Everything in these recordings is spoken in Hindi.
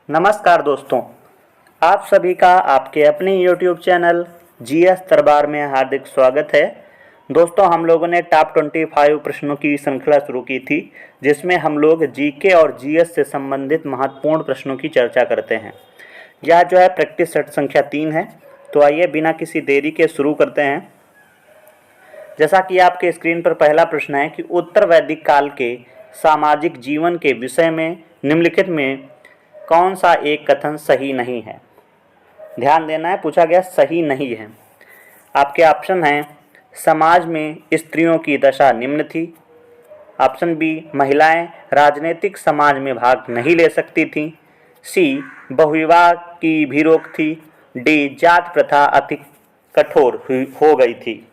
नमस्कार दोस्तों, आप सभी का आपके अपने YouTube चैनल जीएस दरबार में हार्दिक स्वागत है। दोस्तों, हम लोगों ने टॉप 25 प्रश्नों की श्रृंखला शुरू की थी, जिसमें हम लोग जीके और जीएस से संबंधित महत्वपूर्ण प्रश्नों की चर्चा करते हैं। यह जो है प्रैक्टिस सेट संख्या 3 है। तो आइए बिना किसी देरी के शुरू करते हैं। जैसा कि आपके स्क्रीन पर पहला प्रश्न है कि उत्तर वैदिक काल के सामाजिक जीवन के विषय में निम्नलिखित में कौन सा एक कथन सही नहीं है। ध्यान देना है, पूछा गया सही नहीं है। आपके ऑप्शन हैं, समाज में स्त्रियों की दशा निम्न थी। ऑप्शन बी, महिलाएं राजनीतिक समाज में भाग नहीं ले सकती थीं। सी, बहुविवाह की भी रोक थी। डी, जात प्रथा अति कठोर हो गई थी।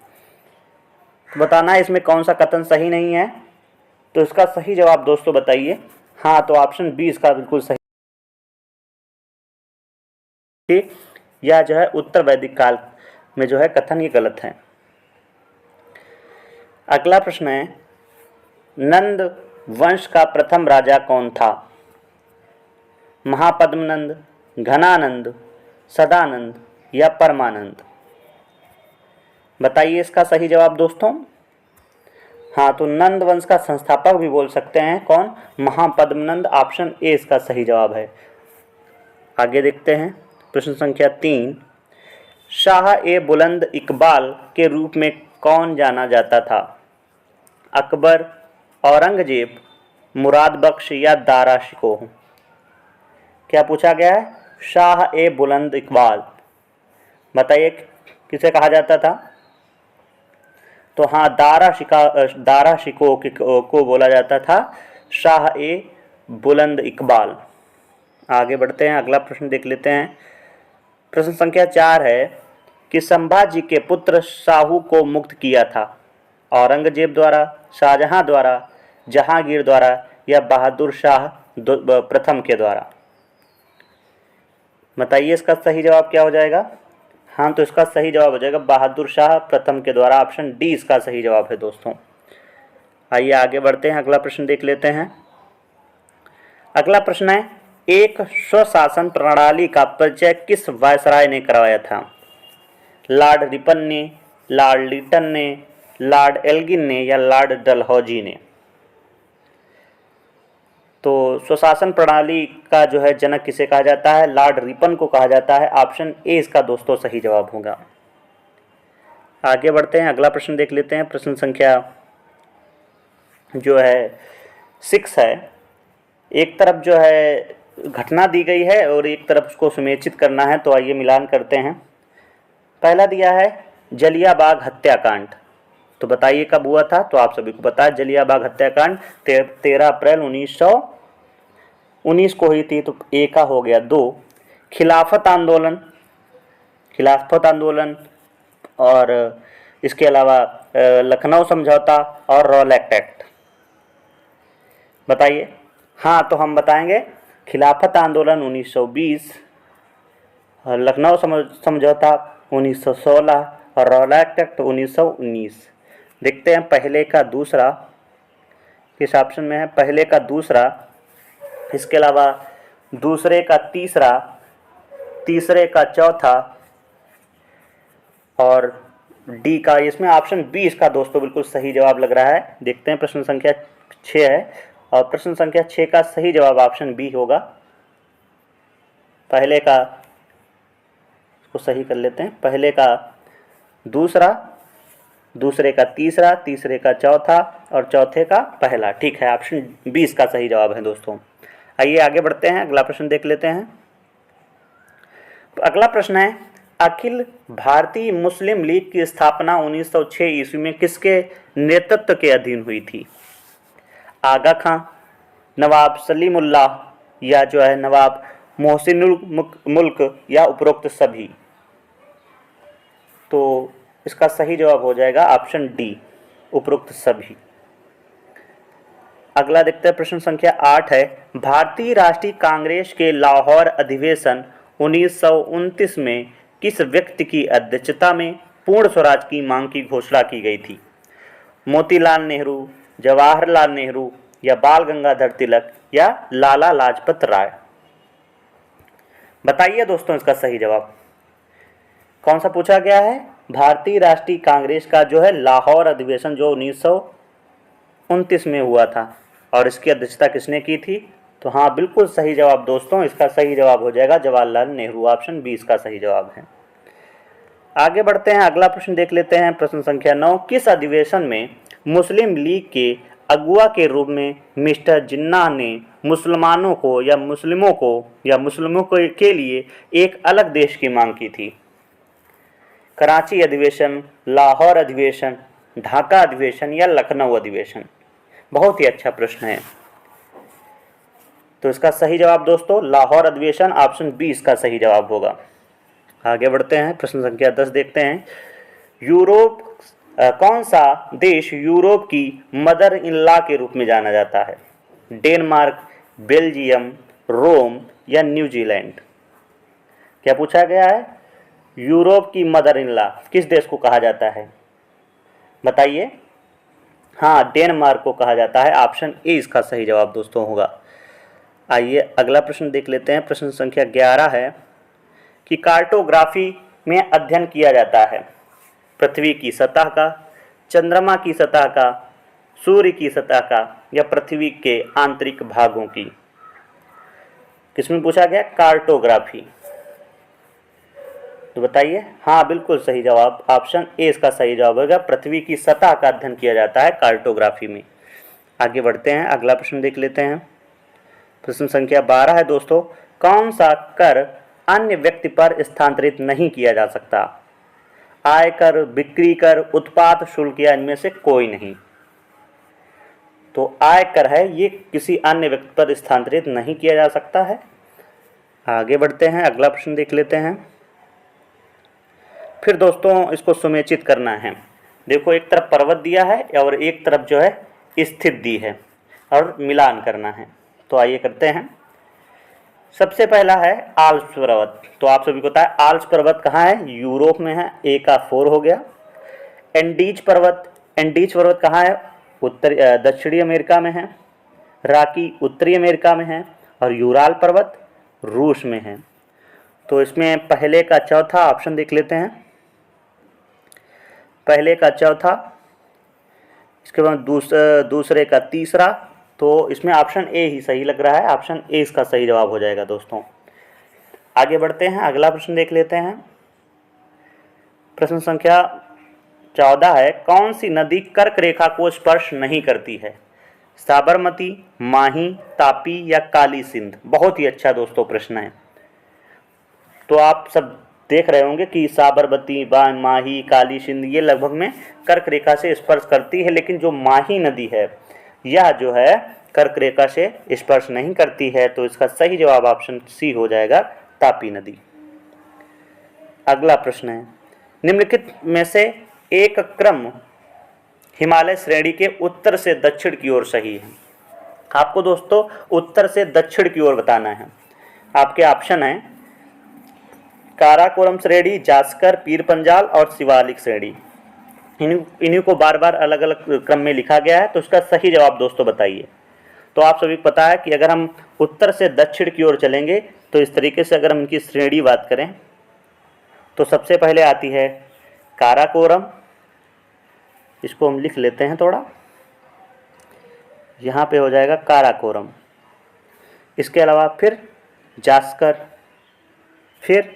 बताना है इसमें कौन सा कथन सही नहीं है। तो इसका सही जवाब दोस्तों बताइए। हाँ, तो ऑप्शन बी इसका बिल्कुल सही। ठीक, यह जो है उत्तर वैदिक काल में जो है कथन ये गलत है। अगला प्रश्न है, नंद वंश का प्रथम राजा कौन था? महापद्मनंद, घनानंद, सदानंद या परमानंद? बताइए इसका सही जवाब दोस्तों। हाँ, तो नंद वंश का संस्थापक भी बोल सकते हैं। कौन? महापद्मनंद। ऑप्शन ए इसका सही जवाब है। आगे देखते हैं प्रश्न संख्या 3। शाह ए बुलंद इकबाल के रूप में कौन जाना जाता था? अकबर, औरंगजेब, मुराद बख्श या दारा शिकोह? क्या पूछा गया है? शाह ए बुलंद इकबाल, बताइए किसे कहा जाता था? तो हाँ, दारा शिकोह को बोला जाता था शाह ए बुलंद इकबाल। आगे बढ़ते हैं, अगला प्रश्न देख लेते हैं। प्रश्न संख्या 4 है कि संभाजी के पुत्र शाहू को मुक्त किया था? औरंगजेब द्वारा, शाहजहां द्वारा, जहांगीर द्वारा या बहादुर शाह प्रथम के द्वारा? बताइए इसका सही जवाब क्या हो जाएगा। हाँ, तो इसका सही जवाब हो जाएगा बहादुर शाह प्रथम के द्वारा। ऑप्शन डी इसका सही जवाब है दोस्तों। आइए आगे बढ़ते हैं, अगला प्रश्न देख लेते हैं। अगला प्रश्न है, एक स्वशासन प्रणाली का परिचय किस वायसराय ने करवाया था? लॉर्ड रिपन ने, लॉर्ड लीटन ने, लॉर्ड एल्गिन ने या लॉर्ड डलहौजी ने? तो स्वशासन प्रणाली का जो है जनक किसे कहा जाता है? लॉर्ड रिपन को कहा जाता है। ऑप्शन ए इसका दोस्तों सही जवाब होगा। आगे बढ़ते हैं, अगला प्रश्न देख लेते हैं। प्रश्न संख्या जो है 6 है। एक तरफ जो है घटना दी गई है और एक तरफ उसको सुमेचित करना है। तो आइए मिलान करते हैं। पहला दिया है जलियांबाग हत्याकांड। तो बताइए कब हुआ था? तो आप सभी को पता है जलियांबाग हत्याकांड 13 अप्रैल 1919 को हुई थी। तो ए का हो गया 2। खिलाफत आंदोलन और इसके अलावा लखनऊ समझौता और रॉलेट एक्ट। बताइए। हाँ, तो हम बताएंगे खिलाफत आंदोलन 1920, लखनऊ समझौता 1916 और रॉलेट एक्ट 1919। देखते हैं पहले का दूसरा किस ऑप्शन में है। पहले का दूसरा, इसके अलावा दूसरे का तीसरा, तीसरे का चौथा और डी का, इसमें ऑप्शन बी इसका दोस्तों बिल्कुल सही जवाब लग रहा है। देखते हैं प्रश्न संख्या 6 है और प्रश्न संख्या 6 का सही जवाब ऑप्शन बी होगा। पहले का को सही कर लेते हैं। पहले का दूसरा, दूसरे का तीसरा, तीसरे का चौथा और चौथे का पहला। ठीक है, ऑप्शन बी इसका सही जवाब है दोस्तों। आइए आगे बढ़ते हैं, अगला प्रश्न देख लेते हैं। अगला प्रश्न है, अखिल भारतीय मुस्लिम लीग की स्थापना 1906 ईस्वी में किसके नेतृत्व के अधीन हुई थी? आगा खां, नवाब सलीमुल्लाह या जो है नवाब मोहसिनुल मुल्क या उपरोक्त सभी? तो इसका सही जवाब हो जाएगा ऑप्शन डी, उपरोक्त सभी। अगला देखते हैं, प्रश्न संख्या 8 है, भारतीय राष्ट्रीय कांग्रेस के लाहौर अधिवेशन 1929 में किस व्यक्ति की अध्यक्षता में पूर्ण स्वराज की मांग की घोषणा की गई थी? मोतीलाल नेहरू, जवाहरलाल नेहरू या बाल गंगाधर तिलक या लाला लाजपत राय? बताइए दोस्तों इसका सही जवाब कौन सा पूछा गया है। भारतीय राष्ट्रीय कांग्रेस का जो है लाहौर अधिवेशन जो 1929 में हुआ था और इसकी अध्यक्षता किसने की थी। तो हाँ, बिल्कुल सही जवाब दोस्तों, इसका सही जवाब हो जाएगा जवाहरलाल नेहरू। ऑप्शन बी इसका सही जवाब है। आगे बढ़ते हैं, अगला प्रश्न देख लेते हैं। प्रश्न संख्या 9, किस अधिवेशन में मुस्लिम लीग के अगुआ के रूप में मिस्टर जिन्ना ने मुसलमानों को या मुस्लिमों के लिए एक अलग देश की मांग की थी। कराची अधिवेशन, लाहौर अधिवेशन, ढाका अधिवेशन या लखनऊ अधिवेशन। बहुत ही अच्छा प्रश्न है। तो इसका सही जवाब दोस्तों लाहौर अधिवेशन, ऑप्शन बी इसका सही जवाब होगा। आगे बढ़ते हैं, प्रश्न संख्या 10 देखते हैं। कौन सा देश यूरोप की मदर इन लॉ के रूप में जाना जाता है। डेनमार्क, बेल्जियम, रोम या न्यूजीलैंड। क्या पूछा गया है, यूरोप की मदर इन लॉ किस देश को कहा जाता है, बताइए। हाँ, डेनमार्क को कहा जाता है। ऑप्शन ए इसका सही जवाब दोस्तों होगा। आइए अगला प्रश्न देख लेते हैं। प्रश्न संख्या 11 है कि कार्टोग्राफी में अध्ययन किया जाता है पृथ्वी की सतह का, चंद्रमा की सतह का, सूर्य की सतह का या पृथ्वी के आंतरिक भागों की। किसमें पूछा गया, कार्टोग्राफी। तो बताइए। हाँ, बिल्कुल सही जवाब, ऑप्शन ए इसका सही जवाब होगा। पृथ्वी की सतह का अध्ययन किया जाता है कार्टोग्राफी में। आगे बढ़ते हैं, अगला प्रश्न देख लेते हैं। प्रश्न संख्या 12 है दोस्तों, कौन सा कर अन्य व्यक्ति पर स्थानांतरित नहीं किया जा सकता। आयकर, बिक्री कर, उत्पाद शुल्क या इनमें से कोई नहीं। तो आयकर है, ये किसी अन्य व्यक्ति पर स्थानांतरित नहीं किया जा सकता है। आगे बढ़ते हैं, अगला प्रश्न देख लेते हैं। फिर दोस्तों इसको सुमेचित करना है। देखो, एक तरफ पर्वत दिया है और एक तरफ जो है स्थित दी है और मिलान करना है। तो आइए करते हैं। सबसे पहला है आल्प्स पर्वत। तो आप सभी को पता है आल्प्स पर्वत कहाँ है, यूरोप में है। ए का 4 हो गया। एंडीज पर्वत कहाँ है, दक्षिणी अमेरिका में है। रॉकी उत्तरी अमेरिका में है और यूराल पर्वत रूस में है। तो इसमें पहले का चौथा ऑप्शन देख लेते हैं। पहले का चौथा, इसके बाद दूसरे का तीसरा। तो इसमें ऑप्शन ए ही सही लग रहा है। ऑप्शन ए इसका सही जवाब हो जाएगा दोस्तों। आगे बढ़ते हैं, अगला प्रश्न देख लेते हैं। प्रश्न संख्या 14 है, कौन सी नदी कर्क रेखा को स्पर्श नहीं करती है। साबरमती, माही, तापी या काली सिंध। बहुत ही अच्छा दोस्तों प्रश्न है। तो आप सब देख रहे होंगे कि साबरमती, माही, काली सिंध ये लगभग में कर्क रेखा से स्पर्श करती है, लेकिन जो माही नदी है यह जो है कर्क रेखा से स्पर्श नहीं करती है। तो इसका सही जवाब ऑप्शन सी हो जाएगा, तापी नदी। अगला प्रश्न है, निम्नलिखित में से एक क्रम हिमालय श्रेणी के उत्तर से दक्षिण की ओर सही है। आपको दोस्तों उत्तर से दक्षिण की ओर बताना है। आपके ऑप्शन हैं काराकोरम श्रेणी, जास्कर, पीर पंजाल और शिवालिक श्रेणी। इन्हीं को बार बार अलग अलग क्रम में लिखा गया है। तो इसका सही जवाब दोस्तों बताइए। तो आप सभी को पता है कि अगर हम उत्तर से दक्षिण की ओर चलेंगे तो इस तरीके से अगर हम इनकी श्रेणी बात करें तो सबसे पहले आती है काराकोरम। इसको हम लिख लेते हैं थोड़ा, यहाँ पे हो जाएगा काराकोरम। इसके अलावा फिर जास्कर, फिर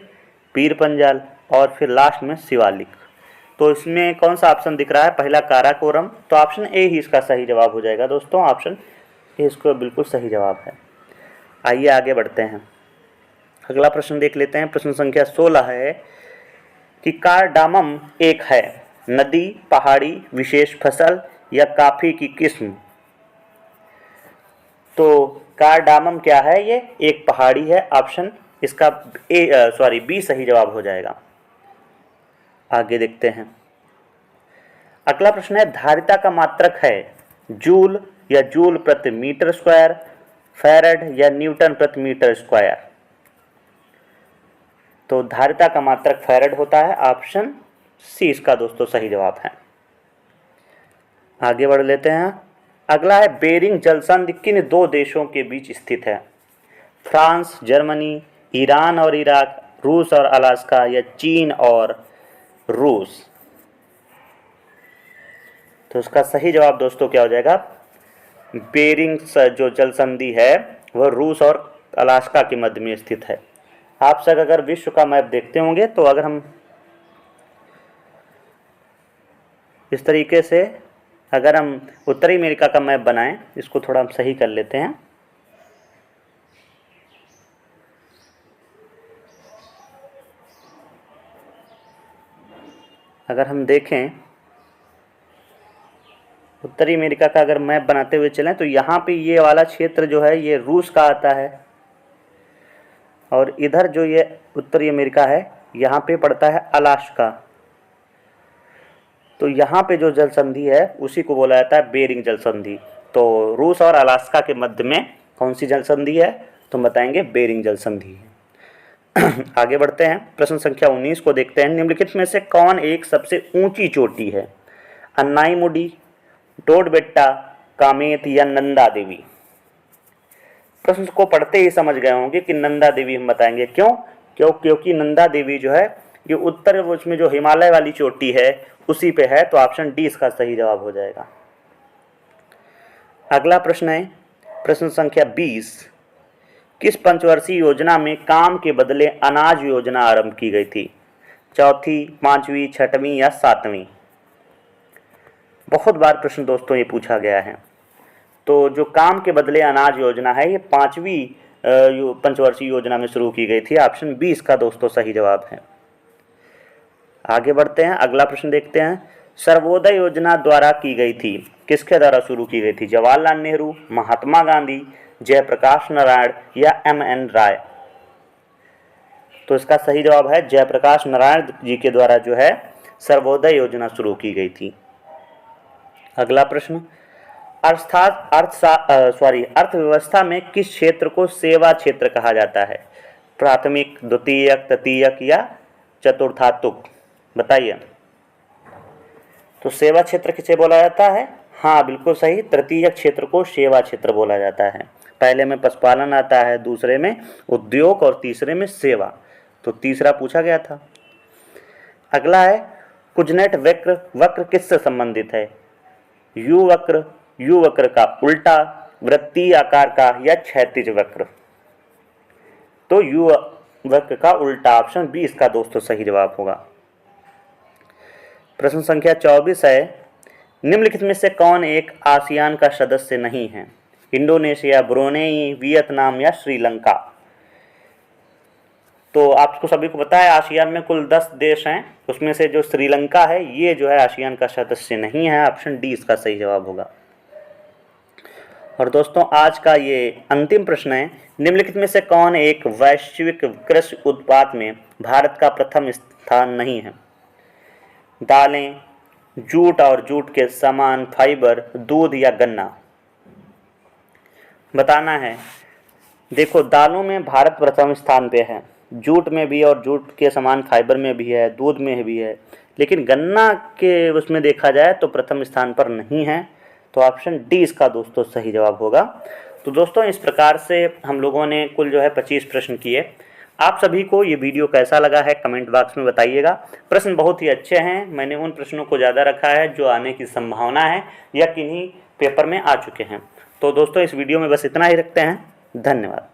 पीर पंजाल और फिर लास्ट में शिवालिक। तो इसमें कौन सा ऑप्शन दिख रहा है, पहला काराकोरम। तो ऑप्शन ए ही इसका सही जवाब हो जाएगा दोस्तों। ऑप्शन ए इसको बिल्कुल सही जवाब है। आइए आगे बढ़ते हैं, अगला प्रश्न देख लेते हैं। प्रश्न संख्या 16 है कि कार्डामम एक है नदी, पहाड़ी, विशेष फसल या कॉफी की किस्म। तो कार्डामम क्या है, ये एक पहाड़ी है। ऑप्शन इसका बी सही जवाब हो जाएगा। आगे देखते हैं, अगला प्रश्न है, धारिता का मात्रक है जूल या जूल प्रति मीटर स्क्वायर, फैराड या न्यूटन प्रति मीटर स्क्वायर। तो धारिता का मात्रक फैराड होता है। ऑप्शन सी इसका दोस्तों सही जवाब है। आगे बढ़ लेते हैं, अगला है बेरिंग जलसंधि किन दो देशों के बीच स्थित है। फ्रांस, जर्मनी, ईरान और इराक, रूस और अलास्का या चीन और रूस? तो इसका सही जवाब दोस्तों क्या हो जाएगा? बेरिंग्स जो जल संधि है वह रूस और अलास्का के मध्य में स्थित है। आप सब अगर विश्व का मैप देखते होंगे तो अगर हम इस तरीके से अगर हम उत्तरी अमेरिका का मैप बनाएं, इसको थोड़ा हम सही कर लेते हैं। अगर हम देखें उत्तरी अमेरिका का अगर मैप बनाते हुए चलें तो यहाँ पे ये वाला क्षेत्र जो है ये रूस का आता है, और इधर जो ये उत्तरी अमेरिका है यहाँ पे पड़ता है अलास्का। तो यहाँ पे जो जल संधि है उसी को बोला जाता है बेरिंग जल संधि। तो रूस और अलास्का के मध्य में कौन सी जल संधि है? तो हम बताएंगे बेरिंग जल संधि है। आगे बढ़ते हैं, प्रश्न संख्या 19 को देखते हैं। निम्नलिखित में से कौन एक सबसे ऊंची चोटी है? अन्नाईमुडी, टोडबेट्टा, कामेत या नंदा देवी? प्रश्न को पढ़ते ही समझ गए होंगे कि नंदा देवी हम बताएंगे। क्योंकि नंदा देवी जो है ये उत्तर उसमें जो हिमालय वाली चोटी है उसी पे है। तो ऑप्शन डी इसका सही जवाब हो जाएगा। अगला प्रश्न है प्रश्न संख्या 20। किस पंचवर्षीय योजना में काम के बदले अनाज योजना आरंभ की गई थी? चौथी, पांचवी, छठवीं या सातवीं? बहुत बार प्रश्न दोस्तों ये पूछा गया है। तो जो काम के बदले अनाज योजना है ये पांचवी पंचवर्षीय योजना में शुरू की गई थी। ऑप्शन बी इसका दोस्तों सही जवाब है। आगे बढ़ते हैं, अगला प्रश्न देखते हैं। सर्वोदय योजना द्वारा की गई थी, किसके द्वारा शुरू की गई थी? जवाहरलाल नेहरू, महात्मा गांधी, जयप्रकाश नारायण या एम.एन. राय? तो इसका सही जवाब है जयप्रकाश नारायण जी के द्वारा जो है सर्वोदय योजना शुरू की गई थी। अगला प्रश्न, अर्थव्यवस्था में किस क्षेत्र को सेवा क्षेत्र कहा जाता है? प्राथमिक, द्वितीयक, तृतीयक या चतुर्थात्मक? बताइए। तो सेवा क्षेत्र किसे बोला जाता है? हाँ बिल्कुल सही, तृतीयक क्षेत्र को सेवा क्षेत्र बोला जाता है। पहले में पशुपालन आता है, दूसरे में उद्योग और तीसरे में सेवा। तो तीसरा पूछा गया था। अगला है कुजनेट वक्र किससे संबंधित है? यू वक्र का उल्टा, वृत्तीय आकार का या क्षैतिज वक्र? तो यू वक्र का उल्टा, ऑप्शन बी इसका दोस्तों सही जवाब होगा। प्रश्न संख्या 24 है। निम्नलिखित में से कौन एक आसियान का सदस्य नहीं है? इंडोनेशिया, ब्रुनेई, वियतनाम या श्रीलंका? तो आपको सभी को पता है आसियान में कुल 10 देश हैं, उसमें से जो श्रीलंका है ये जो है आसियान का सदस्य नहीं है। ऑप्शन डी इसका सही जवाब होगा। और दोस्तों आज का ये अंतिम प्रश्न है। निम्नलिखित में से कौन एक वैश्विक कृषि उत्पाद में भारत का प्रथम स्थान नहीं है? दालें, जूट और जूट के समान फाइबर, दूध या गन्ना? बताना है। देखो दालों में भारत प्रथम स्थान पे है, जूट में भी और जूट के समान फाइबर में भी है, दूध में भी है, लेकिन गन्ना के उसमें देखा जाए तो प्रथम स्थान पर नहीं है। तो ऑप्शन डी इसका दोस्तों सही जवाब होगा। तो दोस्तों इस प्रकार से हम लोगों ने कुल जो है 25 प्रश्न किए। आप सभी को ये वीडियो कैसा लगा है कमेंट बॉक्स में बताइएगा। प्रश्न बहुत ही अच्छे हैं, मैंने उन प्रश्नों को ज़्यादा रखा है जो आने की संभावना है या किन्हीं पेपर में आ चुके हैं। तो दोस्तों इस वीडियो में बस इतना ही रखते हैं। धन्यवाद।